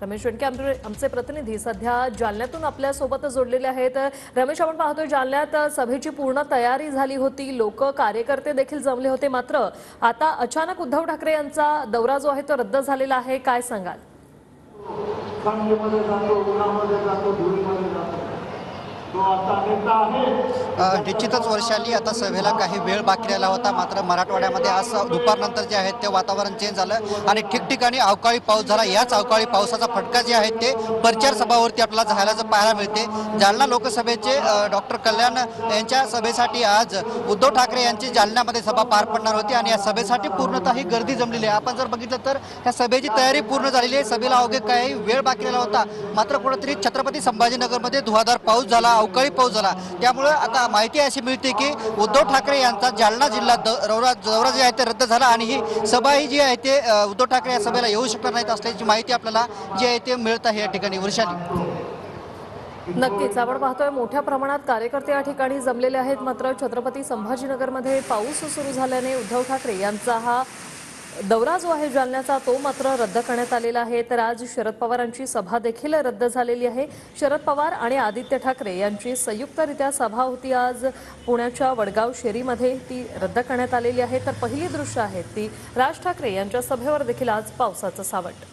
रमेश वेणके आमचे प्रतिनिधी सध्या जालन्यातून आपल्या सोबत जोडलेले आहेत। रमेश, आपण पाहतोय जालन्यात सभेची पूर्ण तयारी झाली होती, लोक कार्यकर्ते देखील जमले होते, मात्र आता अचानक उद्धव ठाकरे यांचा दौरा जो आहे तो रद्द झालेला आहे, काय सांगाल? निश्चितच वर्षाली आता सभेला काही वेळ बाकी राहिला होता, मात्र मराठवाड्यामध्ये आज दुपारनंतर जे आहे ते वातावरण चेंज झालं आणि ठिकठिकाणी अवकाळी पाऊस झाला। याच अवकाळी पावसाचा फटका जे आहे ते प्रचार सभावरती आपल्याला झाल्याचं पाहायला मिळते। जालना लोकसभेचे डॉक्टर कल्याण यांच्या सभेसाठी आज उद्धव ठाकरे यांची जालन्यामध्ये सभा पार पडणार होती आणि या सभेसाठी पूर्णतः ही गर्दी जमलेली आहे। आपण जर बघितलं तर या सभेची तयारी पूर्ण झालेली आहे, सभेला अवघे काही वेळ बाकी राहिला होता, मात्र कुठेतरी छत्रपती संभाजीनगरमध्ये धुवाधार पाऊस झाला, अवकाळी पाऊस झाला। त्यामुळे आता माहिती अशी मिळते की उद्धव ठाकरे यांचा जालना जिल्हा दौरा जे आहे ते रद्द झाला आणि ही सभा ही जी आहे ते उद्धव ठाकरे या सभेला येऊ शकणार नाहीत असल्याची माहिती आपल्याला जी आहे ते मिळत आहे या ठिकाणी। वर्षाली, नक्कीच आपण पाहतोय मोठ्या प्रमाणात कार्यकर्ते या ठिकाणी जमलेले आहेत, मात्र छत्रपती संभाजीनगरमध्ये पाऊस सुरू झाल्याने उद्धव ठाकरे यांचा हा दौरा जो आहे जालन्याचा तो मात्र रद्द करण्यात आलेला आहे। तर आज शरद पवारांची सभा देखील रद्द झालेली आहे। शरद पवार आणि आदित्य ठाकरे यांची संयुक्तरित्या सभा होती आज पुण्याच्या वडगाव शेरीमध्ये, ती रद्द करण्यात आलेली आहे। तर पहिली दृश्य आहेत ती राज ठाकरे यांच्या सभेवर देखील आज पावसाचं सावट।